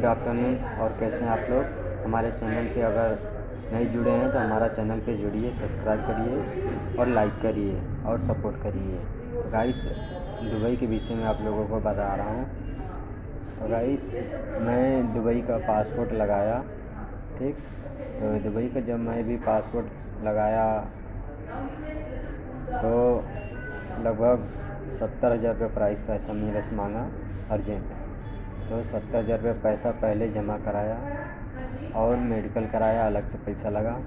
Good afternoon. और कैसे हैं आप लोग। हमारे चैनल पे अगर नहीं जुड़े हैं तो हमारा चैनल पे जुड़िए, सब्सक्राइब करिए और लाइक करिए और सपोर्ट करिए। तो गाइस, दुबई के विषय में आप लोगों को बता रहा हूँ। तो गाइस, मैं दुबई का पासपोर्ट लगाया, ठीक। तो दुबई का जब मैं भी पासपोर्ट लगाया तो लगभग 70,000 रुपये प्राइस पैसा मेरे से मांगा अर्जेंट। तो 70,000 रुपये पैसा पहले जमा कराया और मेडिकल कराया, अलग से पैसा लगा।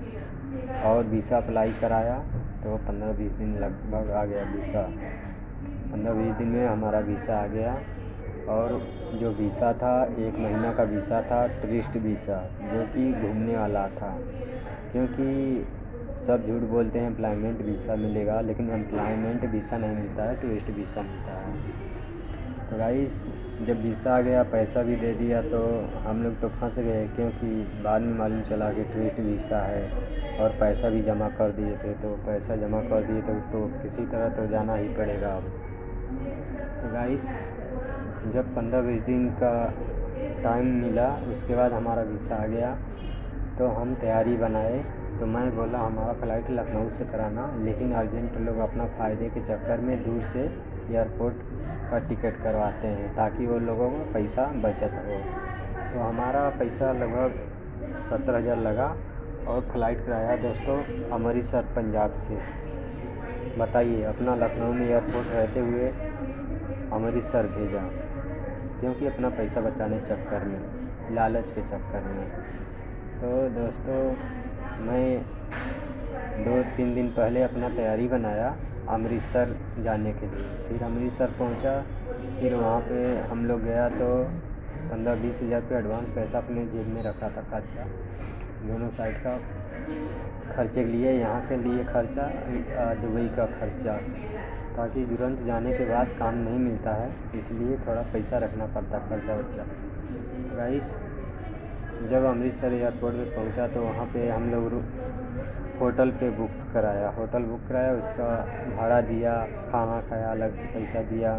और वीसा अप्लाई कराया तो 15-20 दिन लगभग आ गया वीसा। 15-20 दिन में हमारा वीसा आ गया। और जो वीसा था 1 महीना का वीसा था, टूरिस्ट वीसा, जो कि घूमने वाला था। क्योंकि सब झूठ बोलते हैं एम्प्लॉयमेंट वीसा मिलेगा, लेकिन एम्प्लॉयमेंट वीसा नहीं मिलता है, टूरिस्ट वीसा मिलता है। तो गाइस, जब वीसा आ गया, पैसा भी दे दिया, तो हम लोग तो फंस गए, क्योंकि बाद में मालूम चला कि टूरिस्ट वीसा है और पैसा भी जमा कर दिए थे। तो पैसा जमा कर दिए तो किसी तरह तो जाना ही पड़ेगा अब। तो गाइस, जब 15-20 दिन का टाइम मिला, उसके बाद हमारा वीसा आ गया, तो हम तैयारी बनाए। तो मैं बोला हमारा फ़्लाइट लखनऊ से कराना, लेकिन अर्जेंट लोग अपना फ़ायदे के चक्कर में दूर से एयरपोर्ट का टिकट करवाते हैं, ताकि वो लोगों को पैसा बचत हो। तो हमारा पैसा लगभग 70,000 लगा और फ़्लाइट कराया दोस्तों अमृतसर पंजाब से। बताइए, अपना लखनऊ में एयरपोर्ट रहते हुए अमृतसर भेजा, क्योंकि अपना पैसा बचाने के चक्कर में, लालच के चक्कर में। तो दोस्तों, मैं 2-3 दिन पहले अपना तैयारी बनाया अमृतसर जाने के लिए। फिर अमृतसर पहुंचा, फिर वहाँ पे हम लोग गया तो 15-20 हज़ार रुपये एडवांस पैसा अपने जेब में रखा था, खर्चा दोनों साइड का खर्चे के लिए, यहाँ के लिए खर्चा, दुबई का खर्चा, ताकि तुरंत जाने के बाद काम नहीं मिलता है, इसलिए थोड़ा पैसा रखना पड़ता खर्चा वर्चा। गाइस, जब अमृतसर एयरपोर्ट पे पहुंचा तो वहाँ पे हम लोग होटल बुक कराया, उसका भाड़ा दिया, खाना खाया, अलग से पैसा दिया।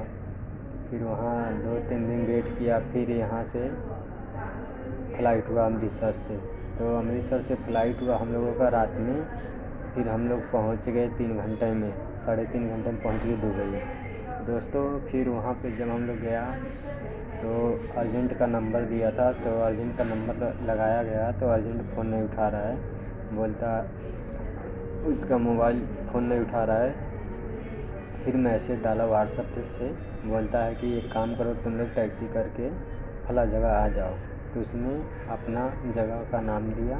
फिर वहाँ 2-3 दिन वेट किया। फिर यहाँ से फ़्लाइट हुआ अमृतसर से। तो अमृतसर से फ़्लाइट हुआ हम लोगों का रात में। फिर हम लोग पहुँच गए 3 घंटे में, 3.5 घंटे में पहुँच गए दुबई दोस्तों। फिर वहाँ पे जब हम लोग गया तो अर्जेंट का नंबर दिया था, तो अर्जेंट का नंबर लगाया गया तो अर्जेंट फ़ोन नहीं उठा रहा है, बोलता उसका मोबाइल फ़ोन नहीं उठा रहा है। फिर मैसेज डाला व्हाट्सएप से, बोलता है कि एक काम करो, तुम लोग टैक्सी करके फला जगह आ जाओ। तो उसने अपना जगह का नाम दिया।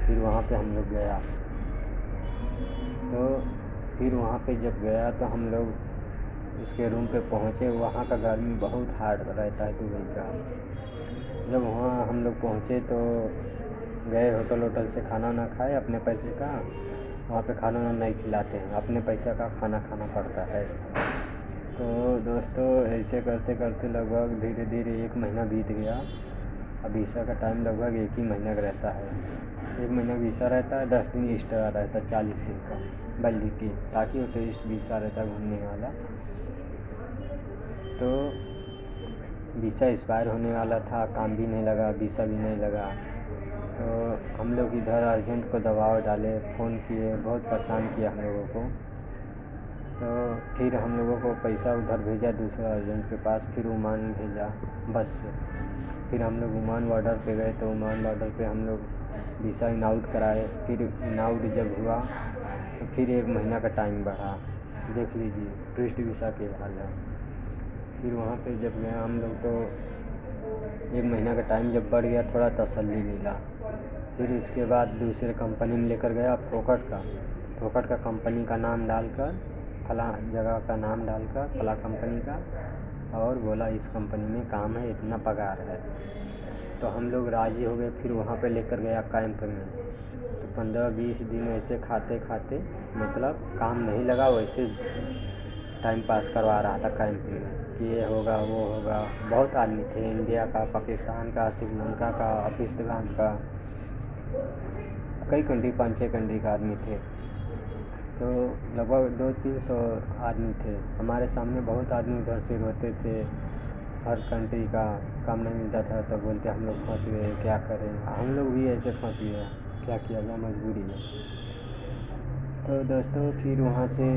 फिर वहाँ पे हम लोग गया। तो फिर वहाँ पे जब गया तो हम लोग उसके रूम पे पहुँचे। वहाँ का गर्मी बहुत हार्ड रहता है दुबई का। जब वहाँ हम लोग पहुँचे तो गए होटल से खाना वाना खाए अपने पैसे का। वहाँ पे खाना वाना नहीं खिलाते हैं, अपने पैसा का खाना खाना पड़ता है। तो दोस्तों, ऐसे करते करते लगभग धीरे धीरे 1 महीना बीत गया। अब वीसा का टाइम लगभग 1 ही महीना का रहता है। 1 महीना वीसा रहता है, 10 दिन एक्स्ट्रा रहता है, 40 दिन का वैलिडिटी, ताकि वो टूरिस्ट वीसा रहता है घूमने वाला। तो वीसा एक्सपायर होने वाला था, काम भी नहीं लगा, वीसा भी नहीं लगा। तो हम लोग इधर अर्जेंट को दबाव डाले, फ़ोन किए, बहुत परेशान किया हम लोगों को। तो फिर हम लोगों को पैसा उधर भेजा दूसरा अर्जेंट के पास, फिर ओमान भेजा बस से। फिर हम लोग ओमान बॉर्डर पे गए, तो ओमान बॉर्डर पे हम लोग वीसा इन आउट कराए। फिर इन आउट जब हुआ तो फिर 1 महीना का टाइम बढ़ा। देख लीजिए टूरिस्ट वीसा के हाल है। फिर वहाँ पे जब गए हम लोग तो 1 महीना का टाइम जब बढ़ गया, थोड़ा तसल्ली मिला। फिर उसके बाद दूसरे कंपनी में लेकर गया, फोकट का कंपनी का नाम डालकर, फला जगह का नाम डालकर, फला कंपनी का, और बोला इस कंपनी में काम है, इतना पगार है। तो हम लोग राज़ी हो गए। फिर वहाँ पे लेकर गया कैंप में। तो 15-20 दिन ऐसे खाते खाते, मतलब काम नहीं लगा, वैसे टाइम पास करवा रहा था कैंप में कि ये होगा वो होगा। बहुत आदमी थे, इंडिया का, पाकिस्तान का, श्रीलंका का, अफगानिस्तान का, कई कंट्री, 5-6 कंट्री का आदमी थे। तो लगभग 200-300 आदमी थे। हमारे सामने बहुत आदमी उधर से रोते थे, हर कंट्री का काम नहीं मिलता था, तो बोलते हम लोग फंस गए, क्या करें। हम लोग भी ऐसे फंस गए, क्या किया जाए, मजबूरी है। तो दोस्तों फिर वहाँ से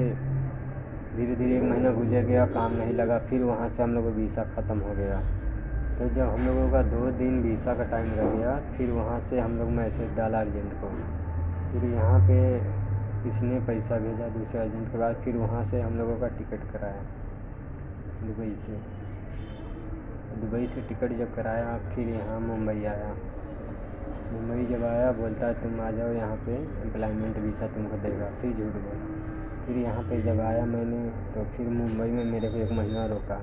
धीरे धीरे 1 महीना गुजर गया, काम नहीं लगा। फिर वहाँ से हम लोग का वीज़ा ख़त्म हो गया। तो जब हम लोगों का 2 दिन वीज़ा का टाइम रह गया, फिर वहाँ से हम लोग मैसेज डाला एजेंट को। फिर यहाँ पे इसने पैसा भेजा दूसरे एजेंट के बाद, फिर वहाँ से हम लोगों का टिकट कराया दुबई से। दुबई से टिकट जब कराया, फिर यहाँ मुंबई आया। मुंबई जब आया, बोलता है तुम आ जाओ यहाँ पे, एम्प्लॉयमेंट वीज़ा तुमको देगा। फिर झूठ बोला। फिर यहाँ पे जब आया मैंने, तो फिर मुंबई में मेरे को 1 महीना रोका।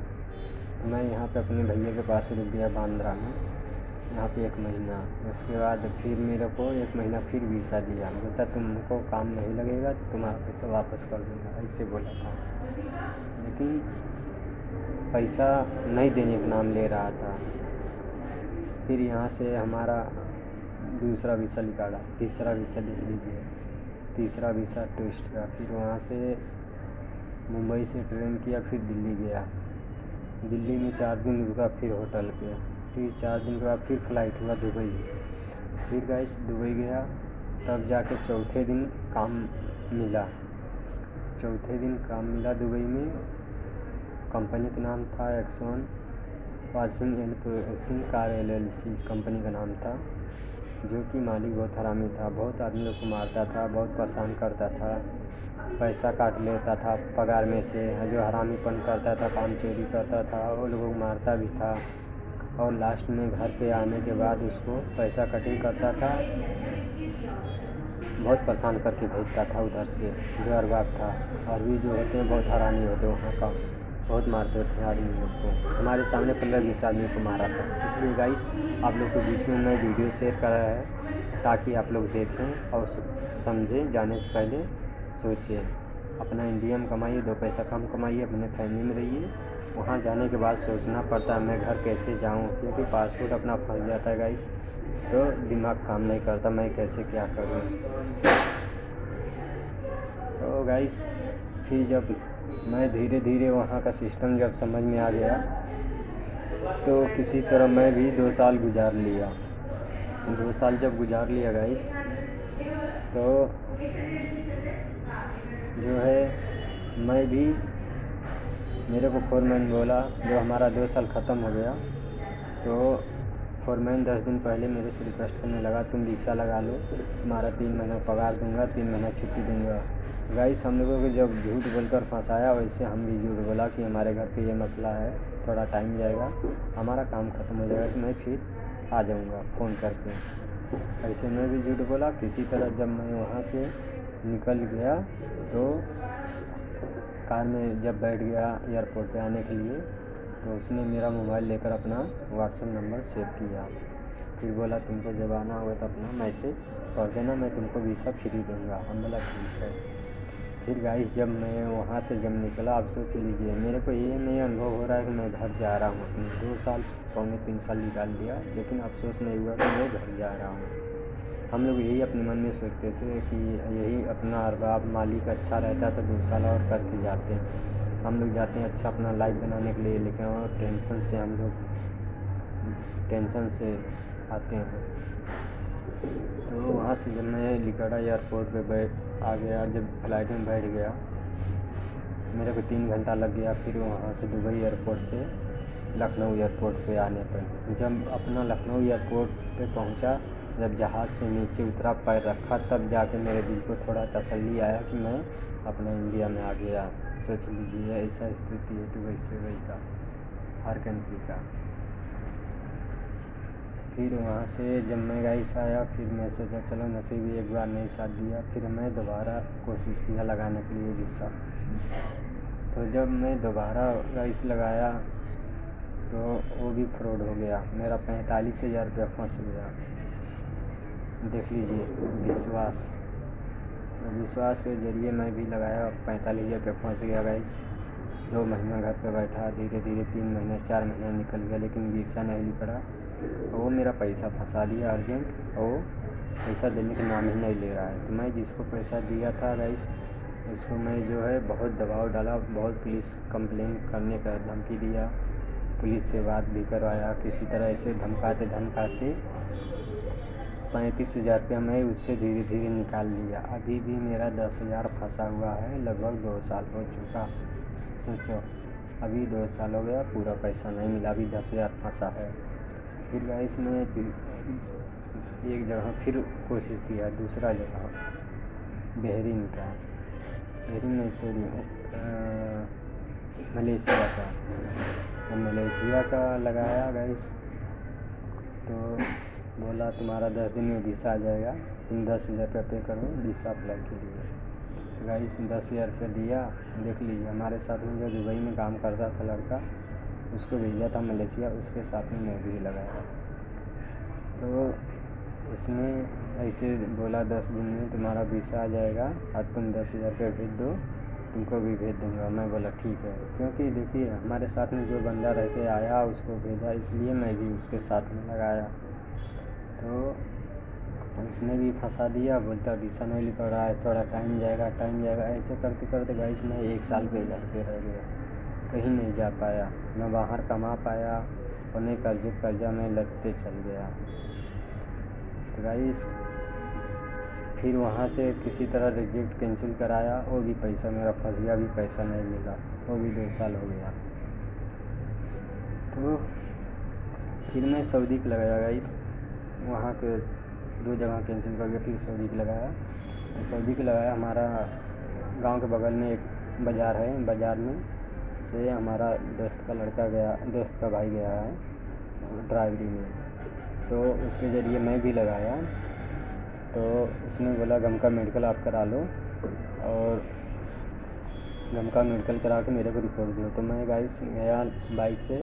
मैं यहाँ पे अपने भैया के पास रुक गया बांद्रा में, यहाँ पे 1 महीना। उसके बाद फिर मेरे को 1 महीना फिर वीज़ा दिया। बोलता तुमको काम नहीं लगेगा, तुम्हारा पैसा वापस कर दूँगा, ऐसे बोला था। लेकिन पैसा नहीं देने का नाम ले रहा था। फिर यहाँ से हमारा दूसरा वीज़ा निकाला, तीसरा वीज़ा लिख लीजिए, तीसरा वीज़ा टूरिस्ट का। फिर वहाँ से मुंबई से ट्रेन किया, फिर दिल्ली गया। दिल्ली में 4 दिन रुका, फिर होटल पे। फिर 4 दिन के बाद फिर फ्लाइट हुआ दुबई। फिर गाइस दुबई गया, तब जाके चौथे दिन काम मिला। चौथे दिन काम मिला दुबई में। कंपनी का नाम था Exxon washing and processing car LLC company का नाम था, जो कि मालिक बहुत हरामी था। बहुत आदमी लोग को मारता था, बहुत परेशान करता था, पैसा काट लेता था पगार में से। जो हरामीपन करता था, काम चोरी करता था, वो लोगों को मारता भी था। और लास्ट में घर पे आने के बाद उसको पैसा कटिंग करता था, बहुत परेशान करके भेजता था उधर से। जो अरबाब था, अरबी जो होते हैं बहुत हरामी होते हैं वहाँ का, बहुत मारते थे आदमी लोग को। हमारे सामने 15-20 आदमी को मारा था। इसलिए गाइस आप लोग के बीच में मैं वीडियो शेयर कर रहा है, ताकि आप लोग देखें और समझें। जाने से पहले सोचें, अपना इंडिया में कमाइए, 2 पैसा कम कमाइए, अपने फैमिली में रहिए। वहाँ जाने के बाद सोचना पड़ता है मैं घर कैसे जाऊँ, क्योंकि पासपोर्ट अपना फंस जाता है गाइस, तो दिमाग काम नहीं करता मैं कैसे क्या करूँ। तो गाइस फिर जब मैं धीरे धीरे वहाँ का सिस्टम जब समझ में आ गया, तो किसी तरह मैं भी 2 साल गुजार लिया। 2 साल जब गुजार लिया गाइस, तो जो है मैं भी, मेरे को फोरमैन बोला, जो हमारा 2 साल ख़त्म हो गया, तो फोरमैन 10 दिन पहले मेरे से रिक्वेस्ट करने लगा तुम वीज़ा लगा लो, तुम्हारा 3 महीना पगार दूंगा, 3 महीना छुट्टी दूंगा। गाइस हम लोगों को जब झूठ बोलकर फंसाया, वैसे हम भी झूठ बोला कि हमारे घर पे ये मसला है, थोड़ा टाइम जाएगा, हमारा काम ख़त्म हो जाएगा तो मैं फिर आ जाऊँगा फ़ोन करके। ऐसे मैं भी झूठ बोला। किसी तरह जब मैं वहाँ से निकल गया, तो कार में जब बैठ गया एयरपोर्ट पे आने के लिए, तो उसने मेरा मोबाइल लेकर अपना व्हाट्सएप नंबर सेव किया। फिर बोला तुमको जब आना होगा तो अपना मैसेज कर देना, मैं तुमको वीज़ा फ्री दूँगा। हम बोला ठीक है। फिर गाइस जब मैं वहाँ से जब निकला, आप सोच लीजिए, मेरे को ये नहीं अनुभव हो रहा है कि मैं घर जा रहा हूँ। अपने 2 साल पौने 3 साल निकाल लिया, लेकिन अफसोस नहीं हुआ कि मैं घर जा रहा हूँ। हम लोग यही अपने मन में सोचते थे कि यही अपना अरबाब मालिक अच्छा रहता तो 2 साल और करके जाते हैं। हम लोग जाते हैं अच्छा अपना लाइफ बनाने के लिए, लेकिन और टेंशन से हम लोग टेंशन से आते हैं। तो वहाँ से जब मैं लिकड़ा एयरपोर्ट पे आ गया, जब फ्लाइट में बैठ गया, मेरे को 3 घंटा लग गया। फिर वहाँ से दुबई एयरपोर्ट से लखनऊ एयरपोर्ट पे आने पर, जब अपना लखनऊ एयरपोर्ट पे पहुँचा, जब जहाज़ से नीचे उतरा, पैर रखा, तब जाके मेरे दिल को थोड़ा तसल्ली आया कि मैं अपना इंडिया में आ गया। सोच लीजिए ऐसा स्थिति है दुबई से वही का, हर कंट्री का। फिर वहाँ से जब मैं गाइस आया, फिर मैं सोचा चलो नसीब ही एक बार नहीं साथ दिया, फिर मैं दोबारा कोशिश किया लगाने के लिए वीज़ा। तो जब मैं दोबारा गाइस लगाया, तो वो भी फ्रॉड हो गया, मेरा 45,000 रुपया फंस गया। देख लीजिए विश्वास, तो विश्वास के ज़रिए मैं भी लगाया, 45,000 रुपया फंस गया गाइस। 2 महीना घर पे बैठा, धीरे धीरे 3 महीना 4 महीना निकल गया, लेकिन वीज़ा नहीं निकला। वो मेरा पैसा फंसा दिया अर्जेंट, और पैसा देने का नाम ही नहीं ले रहा है। तो मैं जिसको पैसा दिया था गाइस, उसको मैं जो है बहुत दबाव डाला, बहुत पुलिस कंप्लेन करने का धमकी दिया, पुलिस से बात भी करवाया, किसी तरह से धमकाते 35,000 रुपया मैं उससे धीरे धीरे निकाल लिया। अभी भी मेरा 10,000 फंसा हुआ है, लगभग 2 साल हो चुका। सोचो, अभी 2 साल हो गया, पूरा पैसा नहीं मिला, अभी 10,000 फंसा है। फिर गाइस मैं एक जगह फिर कोशिश किया, दूसरा जगह बहरीन नहीं, सॉरी, मलेशिया का लगाया गाइस। तो बोला तुम्हारा 10 दिन में वीसा आ जाएगा, तुम 10,000 रुपया पे करो वीसा अप्लाई के लिए। तो गाइस 10,000 रुपया दिया। देख लीजिए, हमारे साथ में जो दुबई में काम करता था लड़का, उसको भेजा था मलेशिया, उसके साथ में मैं भी लगाया। तो उसने ऐसे बोला 10 दिन में तुम्हारा वीसा आ जाएगा और तुम 10,000 रुपया भेज दो, तुमको भी भेज दूँगा। मैं बोला ठीक है, क्योंकि देखिए हमारे साथ में जो बंदा रह के आया उसको भेजा, इसलिए मैं भी उसके साथ में लगाया। तो उसने भी फंसा दिया, बोलता वीसा नहीं लिखा रहा है, थोड़ा टाइम जाएगा। ऐसे करते करते गाइस मैं 1 साल पे घर पे रह गया, कहीं नहीं जा पाया, न बाहर कमा पाया और नहीं कर्जा में लगते चल गया। तो गाइस फिर वहाँ से किसी तरह रिजेक्ट कैंसिल कराया, वो भी पैसा मेरा फंस गया, अभी पैसा नहीं मिला, वो भी 2 साल हो गया। तो फिर मैं सऊदी का लगाया गाइस, वहाँ के 2 जगह कैंसिल करके फिर सऊदी का लगाया। तो सऊदी का लगाया, हमारा गांव के बगल में एक बाज़ार है, बाज़ार में से हमारा दोस्त का भाई गया है ड्राइवरी में, तो उसके ज़रिए मैं भी लगाया। तो उसने बोला गम का मेडिकल आप करा लो और गम का मेडिकल करा के मेरे को रिपोर्ट दो। तो मैं गाइस गया बाइक से